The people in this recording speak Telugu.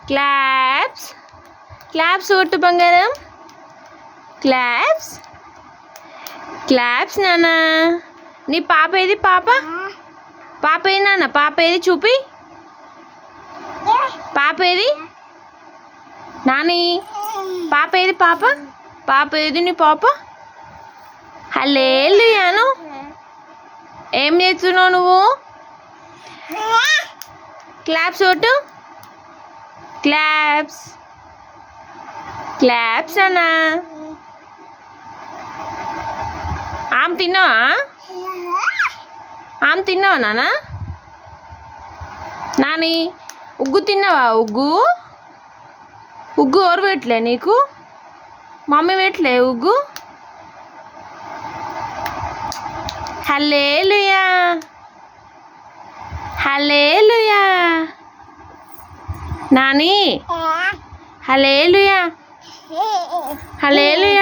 క్లాప్స్ క్లాప్స్ కొట్టు బంగారం. క్లాప్స్ క్లాప్స్ నాన్న. నీ పాప ఏది పాప? పాప ఏది నాన్న? పాప ఏది చూపి. పాప ఏది నాని? పాప ఏది పాప? పాప ఏది నీ పాప? హల్లెలూయాను. ఏం చేస్తున్నావు నువ్వు? క్లాప్స్ కొట్టు. క్లాప్స్ క్లాప్స్ అన్నా. ఆమె తిన్నావా? ఆమె తిన్నావా నాన్న? నాని ఉగ్గు తిన్నావా? ఉగ్గు ఉగ్గు ఎవరు పెట్టలే నీకు? మమ్మీ పెట్టలే ఉగ్గు? హల్లెలూయా హల్లెలూయా. నాని హల్లెలూయా హల్లెలూయా.